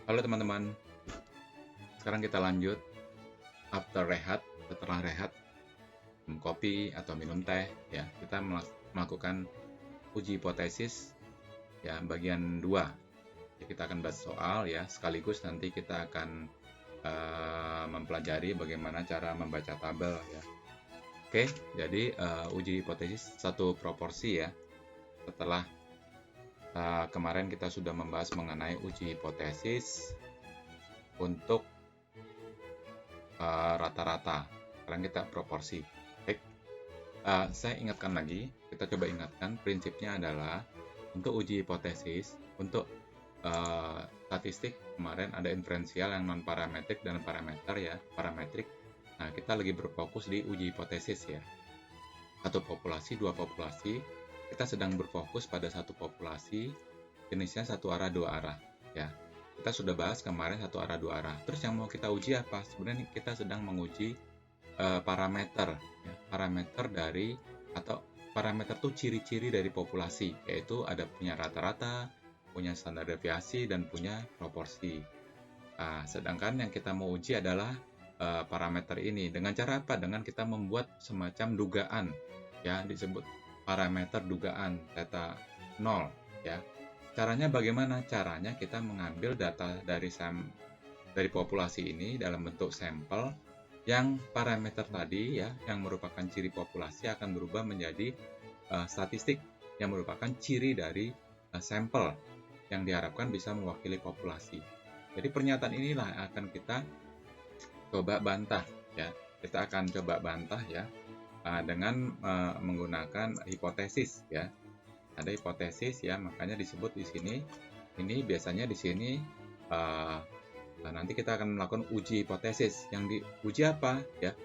Halo teman-teman, sekarang kita lanjut setelah rehat, minum kopi atau minum teh, ya kita melakukan uji hipotesis, ya bagian 2. Ya, kita akan bahas soal ya, sekaligus nanti kita akan mempelajari bagaimana cara membaca tabel ya. Oke, jadi uji hipotesis satu proporsi ya. Setelah kemarin kita sudah membahas mengenai uji hipotesis untuk rata-rata. Sekarang kita proporsi. Baik, saya ingatkan lagi, kita coba ingatkan prinsipnya adalah untuk uji hipotesis, untuk statistik kemarin ada inferensial yang non parametrik dan parameter ya, parametrik. Nah, kita lagi berfokus di uji hipotesis ya. Satu populasi, dua populasi. Kita sedang berfokus pada satu populasi, jenisnya satu arah dua arah ya. Kita sudah bahas kemarin satu arah dua arah. Terus yang mau kita uji apa? Sebenarnya kita sedang menguji parameter, ya. Parameter dari atau parameter itu ciri-ciri dari populasi, yaitu ada punya rata-rata, punya standar deviasi, dan punya proporsi. Nah, sedangkan yang kita mau uji adalah parameter ini. Dengan cara apa? Dengan kita membuat semacam dugaan, ya disebut parameter dugaan theta 0, ya. Caranya bagaimana? Caranya kita mengambil data dari populasi ini dalam bentuk sampel, yang parameter tadi ya, yang merupakan ciri populasi akan berubah menjadi statistik yang merupakan ciri dari sampel yang diharapkan bisa mewakili populasi. Jadi pernyataan inilah yang akan kita coba bantah ya. Kita akan coba bantah ya dengan menggunakan hipotesis ya. Ada hipotesis ya, makanya disebut di sini. Ini biasanya di sini nanti kita akan melakukan uji hipotesis. Yang diuji apa ya?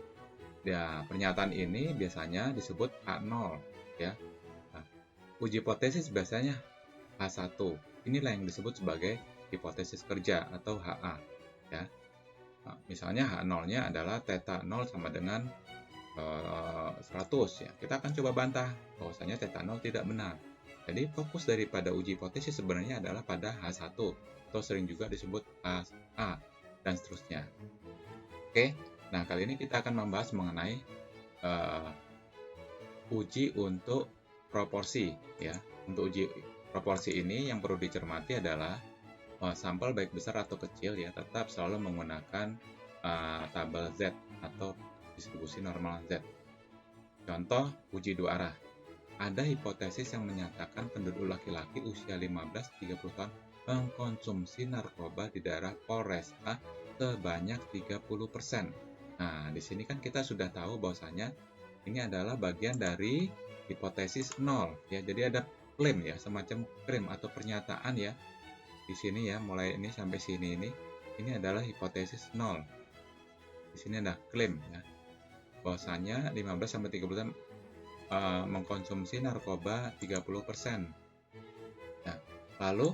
Ya, pernyataan ini biasanya disebut H0 ya. Nah, uji hipotesis biasanya H1. Inilah yang disebut sebagai hipotesis kerja atau HA ya. Nah, misalnya H0-nya adalah theta 0 sama dengan 100 ya. Kita akan coba bantah bahwasanya theta 0 tidak benar. Jadi fokus daripada uji hipotesis sebenarnya adalah pada H1 atau sering juga disebut HA dan seterusnya. Oke, nah kali ini kita akan membahas mengenai uji untuk proporsi ya. Untuk uji proporsi ini yang perlu dicermati adalah sampel baik besar atau kecil ya tetap selalu menggunakan tabel Z atau distribusi normal Z. Contoh uji dua arah. Ada hipotesis yang menyatakan penduduk laki-laki usia 15-30 tahun mengkonsumsi narkoba di daerah Polres A sebanyak 30%. Nah, di sini kan kita sudah tahu bahwasanya ini adalah bagian dari hipotesis 0 ya. Jadi ada klaim ya, semacam klaim atau pernyataan ya. Di sini ya, mulai ini sampai sini ini adalah hipotesis 0. Di sini ada klaim ya. Bahwasanya 15-30 tahun mengkonsumsi narkoba 30%. Nah, lalu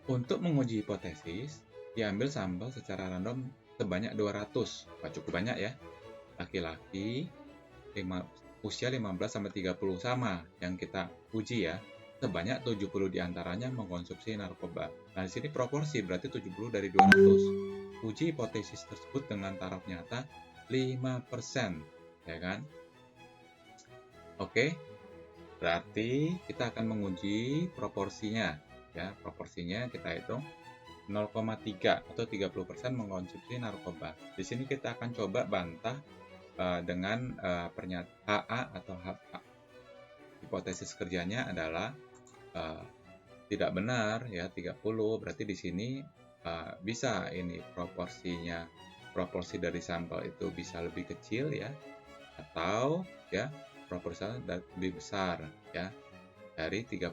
untuk menguji hipotesis diambil sampel secara random sebanyak 200. Cukup banyak ya. Laki-laki usia 15-30 sama yang kita uji ya. Sebanyak 70 diantaranya mengkonsumsi narkoba. Nah, di sini proporsi berarti 70 dari 200. Uji hipotesis tersebut dengan taraf nyata 5%, ya kan? Oke, berarti kita akan menguji proporsinya ya. Proporsinya kita hitung 0,3 atau 30% mengkonsumsi narkoba. Di sini kita akan coba bantah dengan pernyataan HA atau HA. Hipotesis kerjanya adalah tidak benar ya, 30. Berarti di sini bisa ini proporsinya, proporsi dari sampel itu bisa lebih kecil ya, atau ya proporsional lebih besar ya dari 30%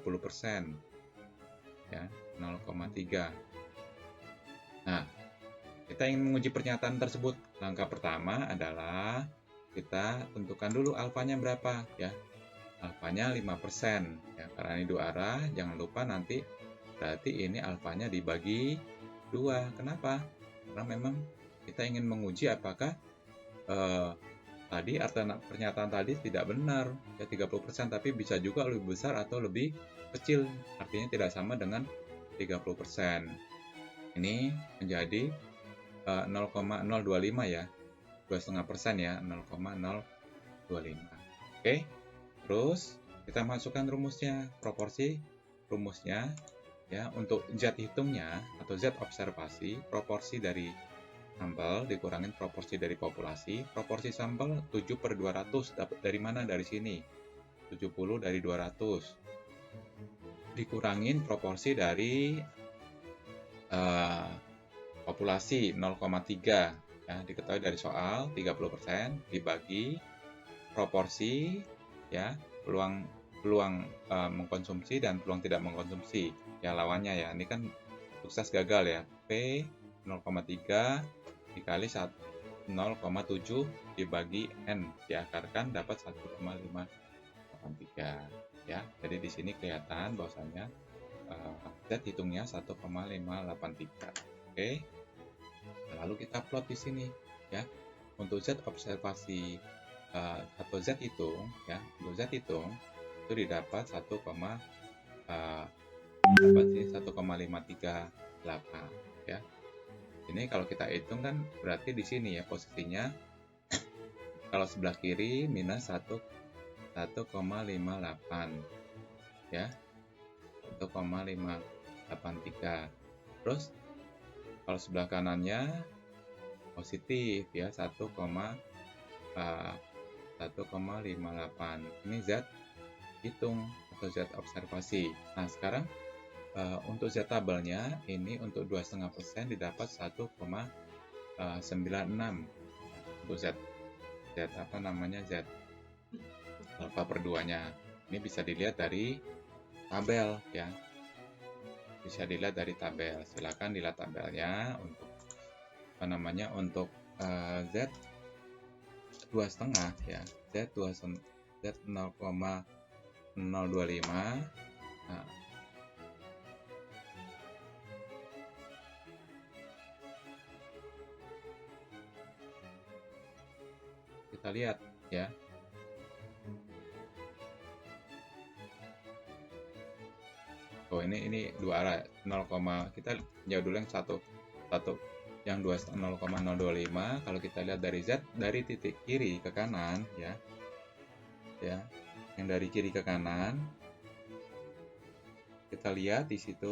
ya, 0,3. Nah, kita ingin menguji pernyataan tersebut. Langkah pertama adalah kita tentukan dulu alfanya berapa ya. Alfanya 5% ya, karena ini dua arah, jangan lupa nanti berarti ini alfanya dibagi 2. Kenapa? Karena memang kita ingin menguji apakah tadi pernyataan tadi tidak benar ya, 30%, tapi bisa juga lebih besar atau lebih kecil, artinya tidak sama dengan 30% ini menjadi 0,025 ya, 2,5% ya, 0,025. Oke, terus kita masukkan rumusnya, proporsi rumusnya ya. Untuk Z hitungnya atau Z observasi, proporsi dari sampel dikurangin proporsi dari populasi. Proporsi sampel 7/200, dapat dari mana? Dari sini, 70 dari 200 dikurangin proporsi dari populasi 0,3 ya, diketahui dari soal 30% dibagi proporsi ya, peluang mengkonsumsi dan peluang tidak mengkonsumsi ya, lawannya ya. Ini kan sukses gagal ya, P 0,3 dikali 0,7 dibagi N diakarkan dapat 1,583 ya. Jadi di sini kelihatan bahwasanya Z hitungnya 1,583. Oke. Lalu kita plot di sini ya. Untuk Z observasi atau Z hitung ya, untuk Z hitung itu didapat 1,538 ya. Ini kalau kita hitung kan berarti di sini ya posisinya kalau sebelah kiri minus 1,58 ya, 1,583. Terus kalau sebelah kanannya positif ya, 1,58. Ini Z hitung atau Z observasi. Nah sekarang untuk Z tabelnya ini untuk 2,5% didapat 1,96 untuk Z apa namanya, Z alfa per 2-nya. Ini bisa dilihat dari tabel ya, bisa dilihat dari tabel. Silakan dilihat tabelnya untuk apa namanya, untuk Z 2,5 ya, Z 0,025. Nah, kita lihat ya. Oh ini dua arah 0, kita jauh dulu yang satu yang 0,025. Kalau kita lihat dari Z dari titik kiri ke kanan ya, yang dari kiri ke kanan kita lihat di situ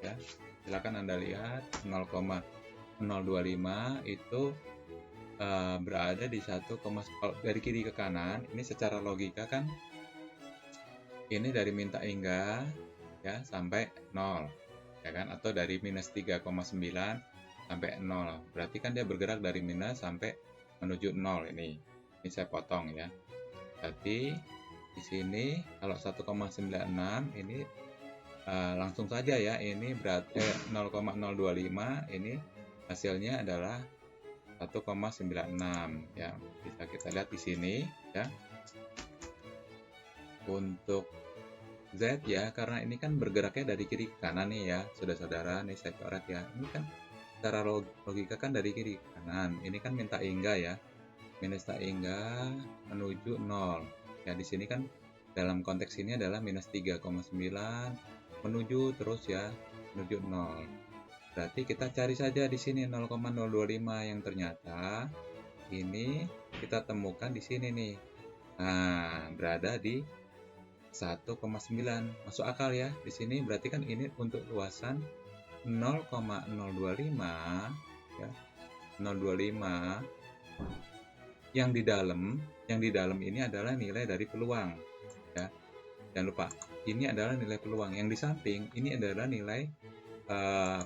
ya. Silakan Anda lihat 0,025 itu berada di 1, dari kiri ke kanan. Ini secara logika kan ini dari minta hingga ya sampai 0 ya kan, atau dari minus 3,9 sampai 0. Berarti kan dia bergerak dari minus sampai menuju 0. Ini saya potong ya. Berarti di sini kalau 1,96 ini langsung saja ya, ini berarti 0,025 ini hasilnya adalah 1,96 ya. Bisa kita lihat di sini ya. Untuk Z ya, karena ini kan bergeraknya dari kiri ke kanan nih ya, saudara-saudara. Nih saya coret ya. Ini kan secara logika kan dari kiri ke kanan. Ini kan minta hingga ya. Minus tak hingga menuju 0. Ya di sini kan dalam konteks ini adalah minus 3,9 menuju terus ya, menuju 0. Berarti kita cari saja di sini 0,025 yang ternyata ini kita temukan di sini nih. Nah, berada di 1,9. Masuk akal ya. Di sini berarti kan ini untuk luasan 0,025 ya. 025 yang di dalam ini adalah nilai dari peluang ya. Jangan lupa, ini adalah nilai peluang. Yang di samping ini adalah nilai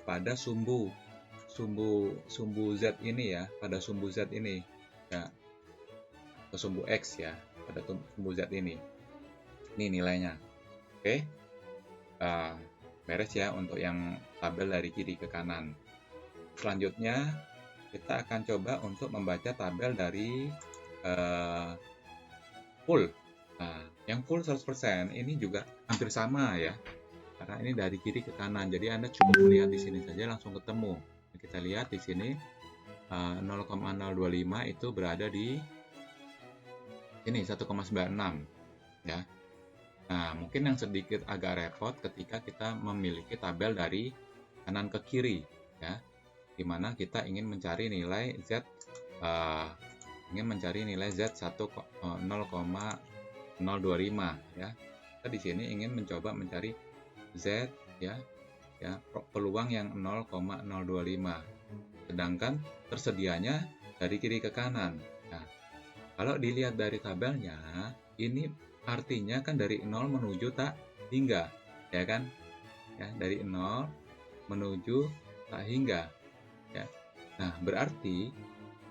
pada sumbu Z ini ya, pada sumbu Z ini ya, atau sumbu X ya, pada sumbu Z ini. Ini nilainya. Oke. Beres ya untuk yang tabel dari kiri ke kanan. Selanjutnya kita akan coba untuk membaca tabel dari full. Nah, yang full 100% ini juga hampir sama ya, karena ini dari kiri ke kanan. Jadi Anda cukup melihat di sini saja langsung ketemu. Kita lihat di sini 0,025 itu berada di ini 1,96 ya. Nah, mungkin yang sedikit agak repot ketika kita memiliki tabel dari kanan ke kiri ya, dimana kita ingin mencari nilai Z 0,025 ya. Kita di sini ingin mencoba mencari Z ya peluang yang 0,025, sedangkan tersedianya dari kiri ke kanan. Nah, kalau dilihat dari tabelnya, ini artinya kan dari 0 menuju tak hingga, ya kan? Ya, dari 0 menuju tak hingga. Ya. Nah, berarti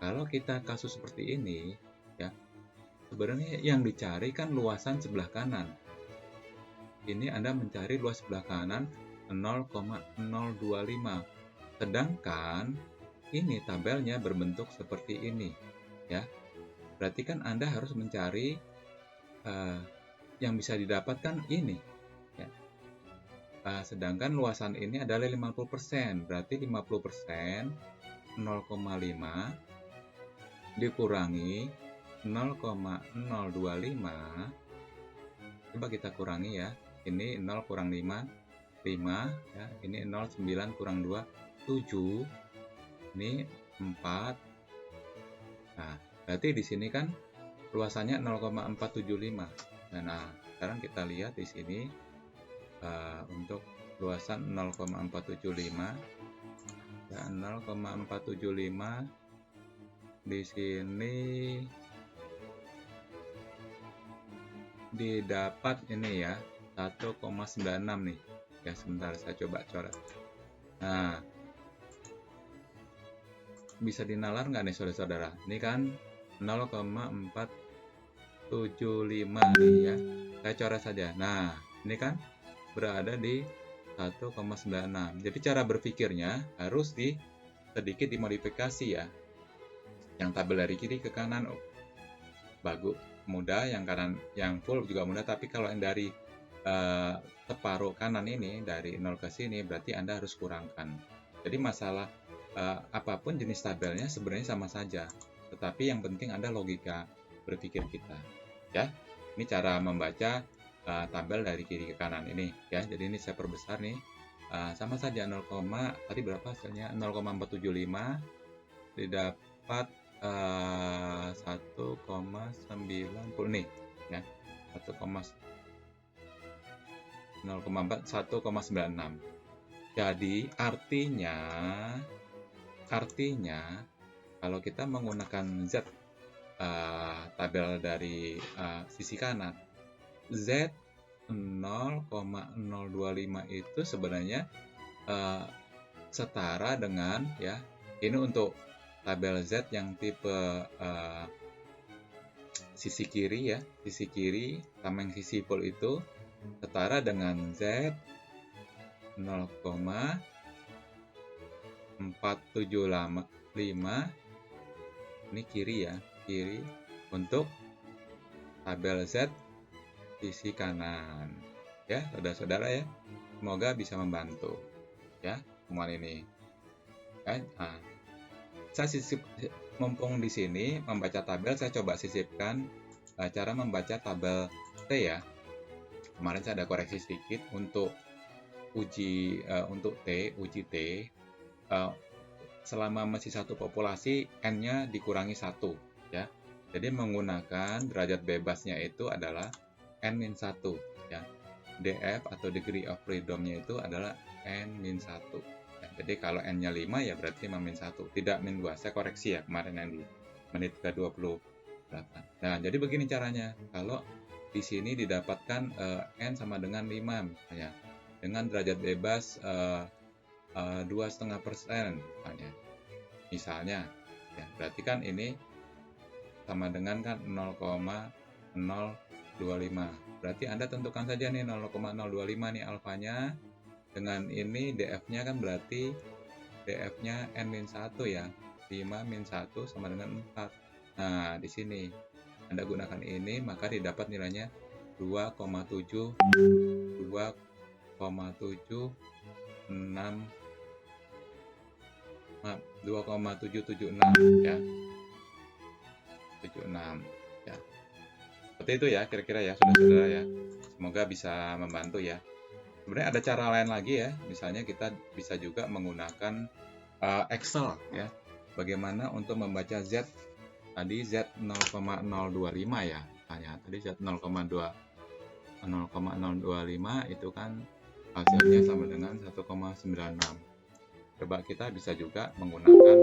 kalau kita kasus seperti ini, ya, sebenarnya yang dicari kan luasan sebelah kanan. Ini Anda mencari luas sebelah kanan 0,025. Sedangkan ini tabelnya berbentuk seperti ini, ya. Berarti kan Anda harus mencari yang bisa didapatkan ini, ya. Sedangkan luasan ini adalah 50%, berarti 50% 0,5 dikurangi 0,025. Coba kita kurangi ya. Ini 0 kurang 5, 5 ya. Ini 0, 9 kurang 2, 7. Ini 4. Nah, berarti di sini kan luasannya 0,475. Nah, sekarang kita lihat di sini untuk luasan 0,475 ya, 0,475 di sini didapat ini ya 1,96 nih ya. Sebentar saya coba coret. Nah, bisa dinalar nggak nih saudara-saudara? Ini kan 0,475 nih ya. Saya coret saja. Nah, ini kan berada di 1,96. Jadi cara berpikirnya harus sedikit dimodifikasi ya. Yang tabel dari kiri ke kanan bagus, mudah, yang kanan yang full juga mudah, tapi kalau yang dari separuh kanan ini dari 0 ke sini berarti Anda harus kurangkan. Jadi masalah apapun jenis tabelnya sebenarnya sama saja, tetapi yang penting ada logika berpikir kita ya. Ini cara membaca tabel dari kiri ke kanan ini ya. Jadi ini saya perbesar nih, sama saja 0, tadi berapa hasilnya 0,475 didapat 1,90 nih ya, 1,96. Jadi artinya kalau kita menggunakan Z tabel dari sisi kanan, Z 0,025 itu sebenarnya setara dengan ya, ini untuk tabel Z yang tipe sisi kiri ya, sisi kiri sama yang sisi full itu setara dengan Z 0,475. Ini kiri ya, kiri untuk tabel Z sisi kanan ya, saudara-saudara ya. Semoga bisa membantu ya temuan ini. Nah, saya sisip, mumpung di sini membaca tabel, saya coba sisipkan cara membaca tabel T ya. Kemarin saya ada koreksi sedikit untuk uji T, selama masih satu populasi N-nya dikurangi 1 ya. Jadi menggunakan derajat bebasnya itu adalah N-1 ya. DF atau degree of freedom-nya itu adalah N-1 ya. Jadi kalau N-nya 5 ya berarti 5-1, tidak min 2. Saya koreksi ya kemarin yang di menit ke-28. Nah, jadi begini caranya. Kalau di sini didapatkan N sama dengan 5 misalnya, dengan derajat bebas 2,5% misalnya ya, berarti kan ini sama dengan kan 0,025. Berarti Anda tentukan saja nih 0,025 nih alfanya, dengan ini DF-nya kan berarti DF-nya N-1 ya, 5-1 sama dengan 4. Nah, di sini Anda gunakan ini, maka didapat nilainya 2,776 ya. 76 ya. Seperti itu ya kira-kira ya saudara-saudara ya. Semoga bisa membantu ya. Sebenarnya ada cara lain lagi ya. Misalnya kita bisa juga menggunakan Excel ya. Bagaimana untuk membaca Z tadi Z 0,025 ya. Misalnya tadi Z 0,025 itu kan hasilnya sama dengan 1,96. Coba kita bisa juga menggunakan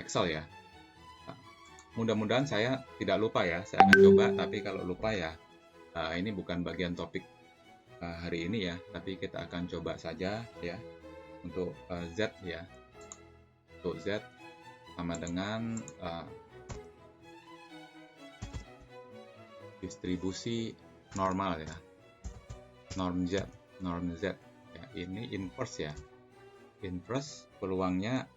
Excel ya. Mudah-mudahan saya tidak lupa ya. Saya akan coba, tapi kalau lupa ya ini bukan bagian topik hari ini ya, tapi kita akan coba saja ya untuk Z ya. Untuk Z sama dengan distribusi normal ya, norm Z ya. Ini inverse ya. Inverse peluangnya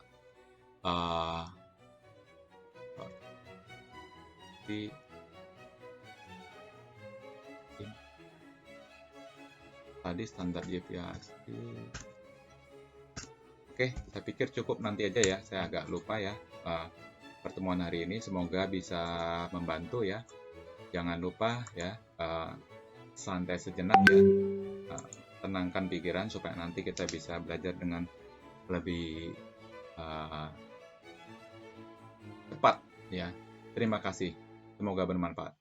tadi standar deviasi. Oke, saya pikir cukup nanti aja ya. Saya agak lupa ya pertemuan hari ini. Semoga bisa membantu ya. Jangan lupa ya, santai sejenak ya. Tenangkan pikiran supaya nanti kita bisa belajar dengan lebih cepat ya. Terima kasih. Semoga bermanfaat.